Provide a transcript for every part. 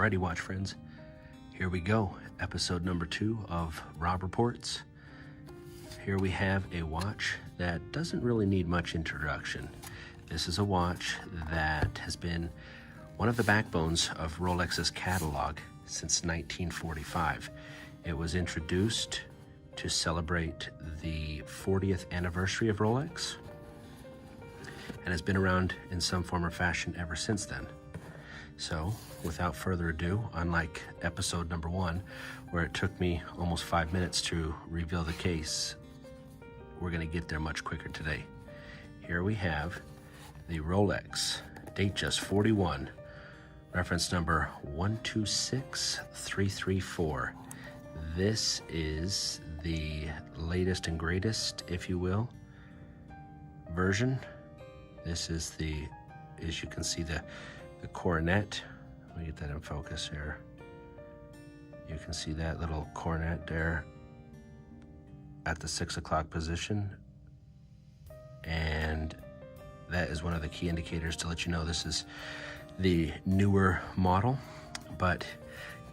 Alrighty, watch friends, here we go. Episode number 2 of Rob Reports. Here we have a watch that doesn't really need much introduction. This is a watch that has been one of the backbones of Rolex's catalog since 1945. It was introduced to celebrate the 40th anniversary of Rolex and has been around in some form or fashion ever since then. So, without further ado, unlike episode number 1, where it took me almost 5 minutes to reveal the case, we're going to get there much quicker today. Here we have the Rolex Datejust 41, reference number 126334. This is the latest and greatest, if you will, version. This is the, as you can see, the coronet. Let me get that in focus here. You can see that little coronet there at the 6 o'clock position, and that is one of the key indicators to let you know this is the newer model. But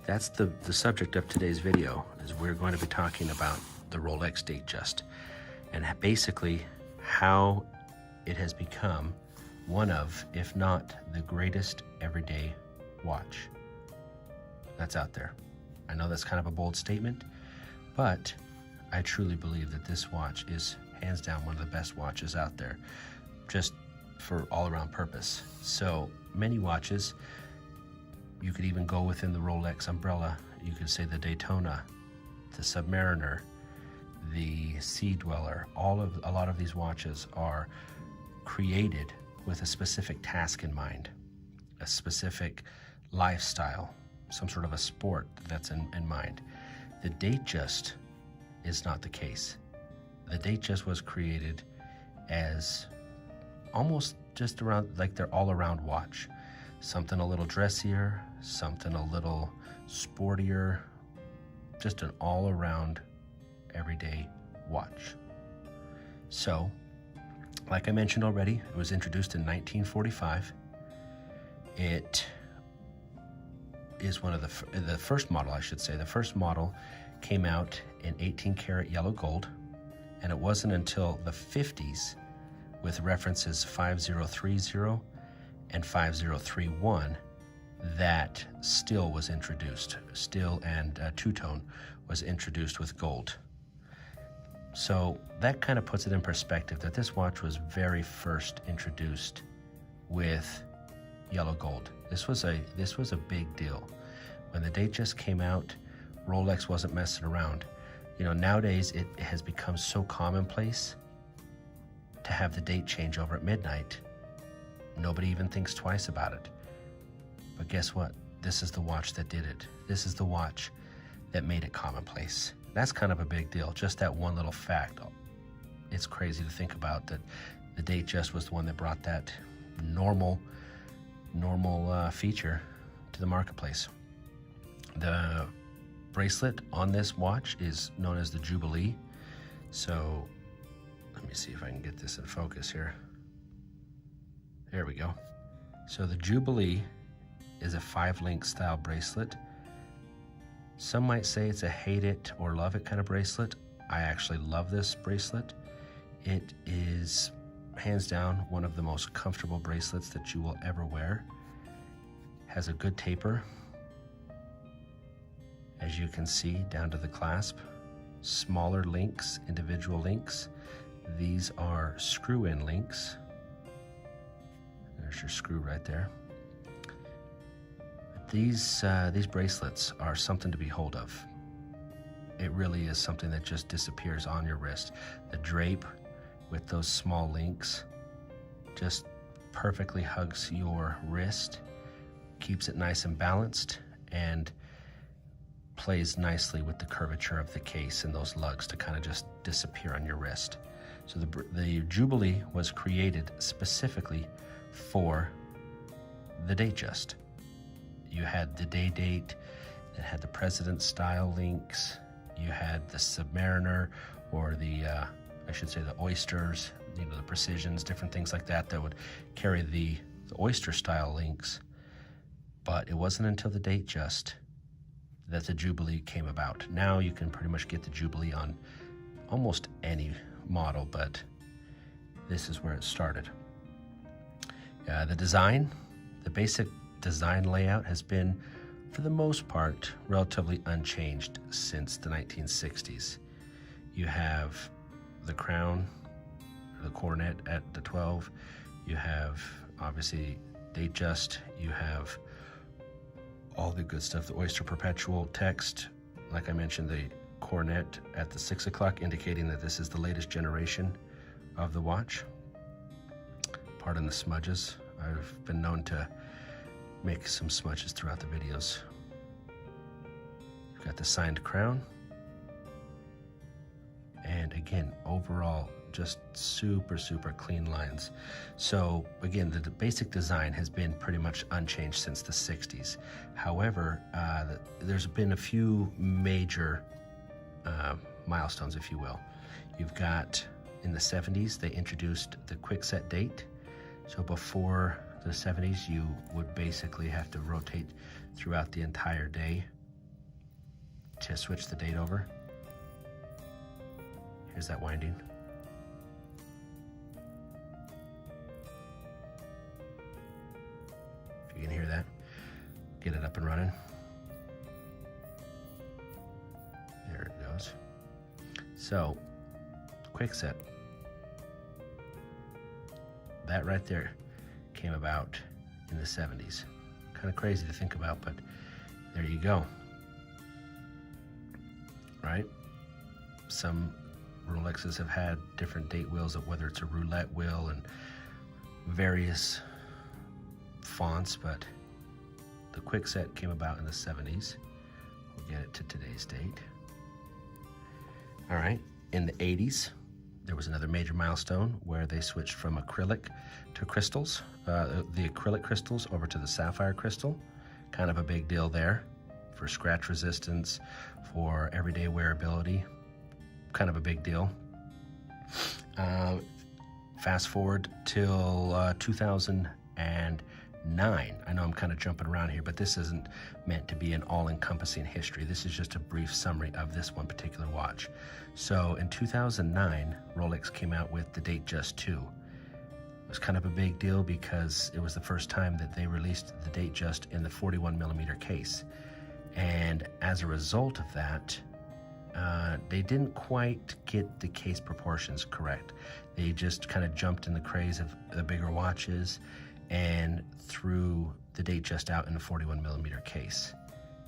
that's the subject of today's video, is we're going to be talking about the Rolex Datejust and basically how it has become one of, if not the greatest everyday watch that's out there. I know that's kind of a bold statement, but I truly believe that this watch is hands down one of the best watches out there, just for all-around purpose. So many watches, you could even go within the Rolex umbrella. You could say the Daytona, the Submariner, the Sea Dweller. A lot of these watches are created with a specific task in mind, a specific lifestyle, some sort of a sport that's in mind. The Datejust is not the case. The Datejust was created as almost just around like their all-around watch. Something a little dressier, something a little sportier, just an all-around everyday watch. So, like I mentioned already, it was introduced in 1945. It is one of the first model, I should say. The first model came out in 18 karat yellow gold, and it wasn't until the 50s, with references 5030 and 5031, that steel was introduced. Steel and two-tone was introduced with gold. So that kind of puts it in perspective that this watch was very first introduced with yellow gold. This was a big deal. When the Datejust came out, Rolex wasn't messing around. You know, nowadays it has become so commonplace to have the date change over at midnight. Nobody even thinks twice about it. But guess what? This is the watch that did it. This is the watch that made it commonplace. That's kind of a big deal, just that one little fact. It's crazy to think about that the Datejust was the one that brought that normal feature to the marketplace. The bracelet on this watch is known as the Jubilee. So let me see if I can get this in focus here. There we go. So the Jubilee is a 5-link style bracelet. Some might say it's a hate it or love it kind of bracelet. I actually love this bracelet. It is hands down one of the most comfortable bracelets that you will ever wear. Has a good taper, as you can see, down to the clasp. Smaller links, individual links. These are screw-in links. There's your screw right there. These bracelets are something to behold of. It really is something that just disappears on your wrist. The drape with those small links just perfectly hugs your wrist, keeps it nice and balanced, and plays nicely with the curvature of the case and those lugs to kind of just disappear on your wrist. So the Jubilee was created specifically for the Datejust. You had the day date that had the president style links. You had the Submariner, or the I should say the oysters, you know, the precisions, different things like that that would carry the oyster style links. But it wasn't until the Datejust that the Jubilee came about. Now you can pretty much get the Jubilee on almost any model, but this is where it started. The design, the basic design layout has been, for the most part, relatively unchanged since the 1960s. You have the crown, the coronet at the 12. You have, obviously, Datejust. You have all the good stuff, the Oyster Perpetual text. Like I mentioned, the coronet at the 6 o'clock, indicating that this is the latest generation of the watch. Pardon the smudges. I've been known to make some smudges throughout the videos. You've got the signed crown. And again, overall, just super, super clean lines. So again, the basic design has been pretty much unchanged since the 60s. However, there's been a few major milestones, if you will. You've got, in the 70s, they introduced the quick set date. So before the 70s, you would basically have to rotate throughout the entire day to switch the date over. Here's that winding. If you can hear that, get it up and running. There it goes. So, quick set. That right there came about in the 70s. Kind of crazy to think about, but there you go. Right? Some Rolexes have had different date wheels, whether it's a roulette wheel and various fonts, but the quick set came about in the 70s. We'll get it to today's date. All right, in the 80s, there was another major milestone where they switched from acrylic to crystals, the acrylic crystals over to the sapphire crystal. Kind of a big deal there for scratch resistance, for everyday wearability. Kind of a big deal. Fast forward till 2009. I know I'm kind of jumping around here, but this isn't meant to be an all-encompassing history. This is just a brief summary of this one particular watch. So in 2009, Rolex came out with the Datejust 2. It was kind of a big deal because it was the first time that they released the Datejust in the 41mm case. And as a result of that, they didn't quite get the case proportions correct. They just kind of jumped in the craze of the bigger watches and threw the Datejust out in a 41mm case.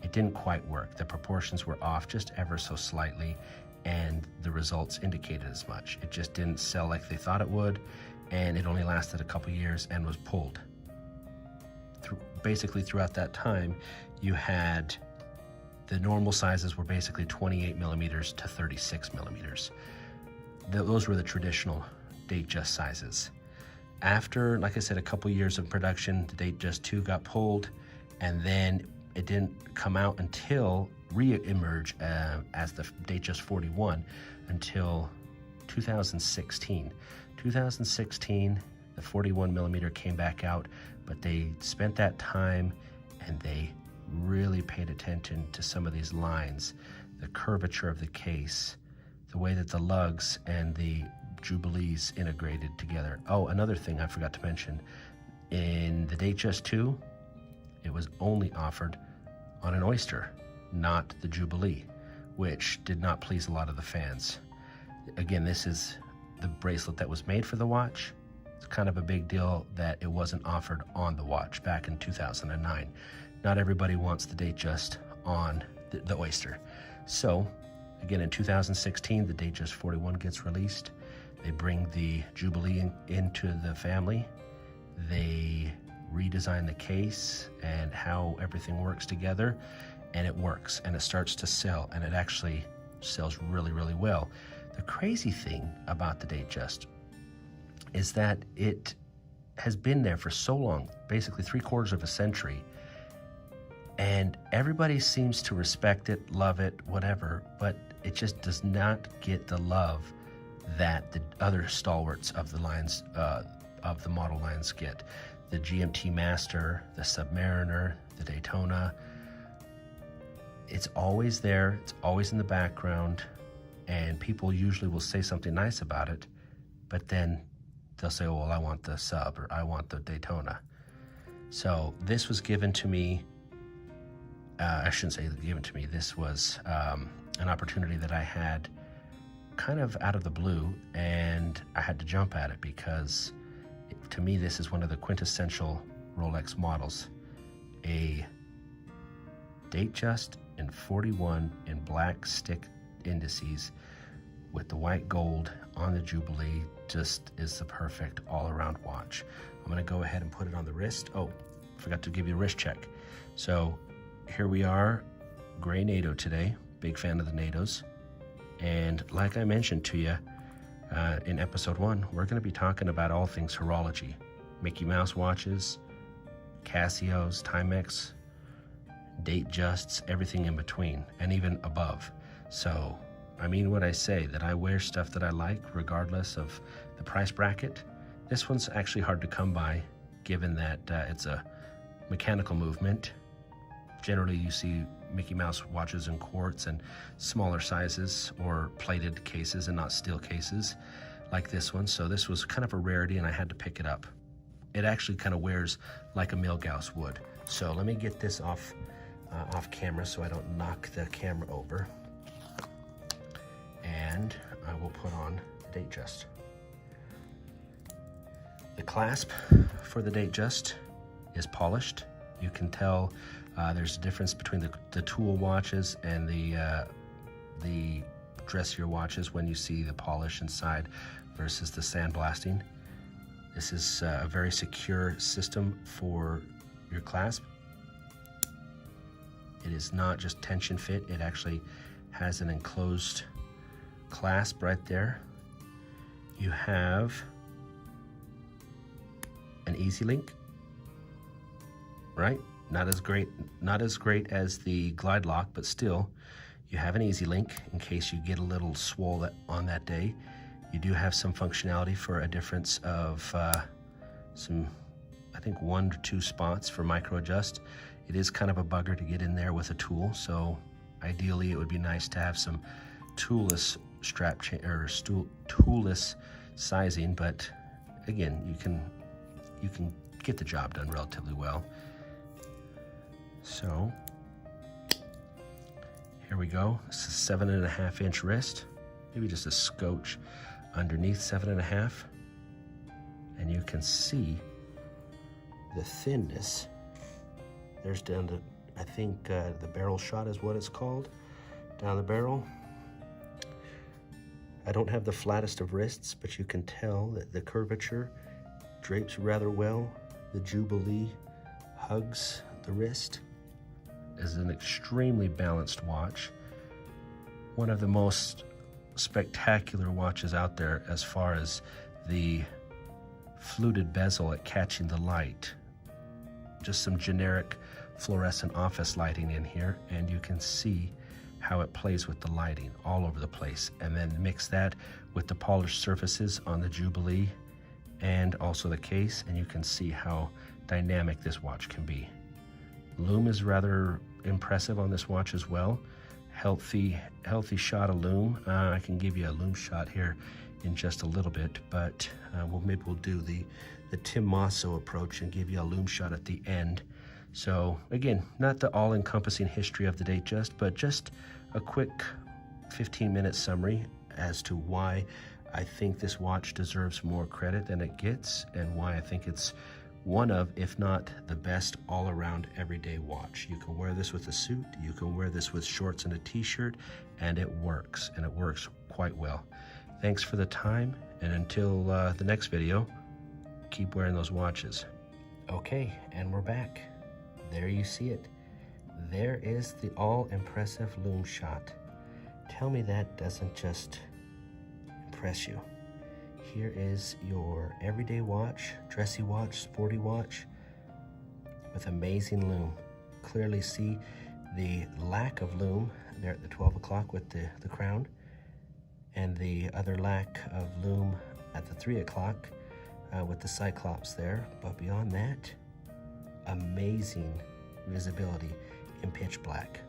It didn't quite work. The proportions were off just ever so slightly, and the results indicated as much. It just didn't sell like they thought it would, and it only lasted a couple years and was pulled. Basically throughout that time, you had the normal sizes were basically 28mm to 36mm. Those were the traditional Datejust sizes. After, like I said, a couple years of production, the Datejust 2 got pulled, and then it didn't come out until re-emerge as the Datejust 41 until 2016. 2016, the 41mm came back out, but they spent that time and they really paid attention to some of these lines, the curvature of the case, the way that the lugs and the Jubilees integrated together. Oh, another thing I forgot to mention, in the Datejust 2, it was only offered on an Oyster, not the Jubilee, which did not please a lot of the fans. Again, this is the bracelet that was made for the watch. It's kind of a big deal that it wasn't offered on the watch back in 2009. Not everybody wants the Datejust on the Oyster. So, again, in 2016, the Datejust 41 gets released. They bring the Jubilee into the family. They redesign the case and how everything works together, and it works, and it starts to sell, and it actually sells really, really well. The crazy thing about the Datejust is that it has been there for so long, basically 3/4 of a century, and everybody seems to respect it, love it, whatever, but it just does not get the love that the other stalwarts of the lines, of the model lines get. The GMT Master, the Submariner, the Daytona. It's always there, it's always in the background, and people usually will say something nice about it, but then they'll say, oh, well, I want the sub, or I want the Daytona. So this was given to me, I shouldn't say given to me, this was an opportunity that I had kind of out of the blue, and I had to jump at it because to me this is one of the quintessential Rolex models. A Datejust in 41 in black stick indices with the white gold on the Jubilee just is the perfect all-around watch. I'm gonna go ahead and put it on the wrist. Oh, forgot to give you a wrist check. So here we are, gray NATO today. Big fan of the NATOs. And like I mentioned to you in episode 1, we're gonna be talking about all things horology. Mickey Mouse watches, Casios, Timex, Datejusts, everything in between, and even above. So, I mean what I say, that I wear stuff that I like regardless of the price bracket. This one's actually hard to come by, given that it's a mechanical movement. Generally, you see Mickey Mouse watches in quartz and smaller sizes or plated cases and not steel cases like this one. So this was kind of a rarity and I had to pick it up. It actually kind of wears like a Milgauss would. So let me get this off camera so I don't knock the camera over. And I will put on the Datejust. The clasp for the Datejust is polished. You can tell there's a difference between the tool watches and the dressier watches when you see the polish inside versus the sandblasting. This is a very secure system for your clasp. It is not just tension fit, it actually has an enclosed clasp right there. You have an easy link, right? Not as great as the glide lock, but still you have an easy link in case you get a little swole on that day. You do have some functionality for a difference of some, I think 1 to 2 spots for micro adjust. It is kind of a bugger to get in there with a tool, so ideally it would be nice to have some toolless strap or toolless sizing, but again, you can get the job done relatively well. So here we go. This is 7.5 inch wrist, maybe just a scotch underneath 7.5, and you can see the thinness. There's down to, I think the barrel shot is what it's called, down the barrel. I don't have the flattest of wrists, but you can tell that the curvature drapes rather well. The Jubilee hugs the wrist. Is an extremely balanced watch. One of the most spectacular watches out there as far as the fluted bezel at catching the light. Just some generic fluorescent office lighting in here, and you can see how it plays with the lighting all over the place. And then mix that with the polished surfaces on the Jubilee and also the case, and you can see how dynamic this watch can be. Lume is rather impressive on this watch as well. Healthy shot of lume. I can give you a lume shot here in just a little bit, but maybe we'll do the Tim Mosso approach and give you a lume shot at the end. So again, not the all-encompassing history of the Datejust, but just a quick 15-minute summary as to why I think this watch deserves more credit than it gets, and why I think it's one of, if not the best all-around everyday watch. You can wear this with a suit, you can wear this with shorts and a t-shirt, and it works quite well. Thanks for the time, and until the next video, keep wearing those watches. Okay, and we're back. There you see it. There is the all-impressive lume shot. Tell me that doesn't just impress you. Here is your everyday watch, dressy watch, sporty watch with amazing lume. Clearly see the lack of lume there at the 12 o'clock with the crown, and the other lack of lume at the 3 o'clock with the Cyclops there. But beyond that, amazing visibility in pitch black.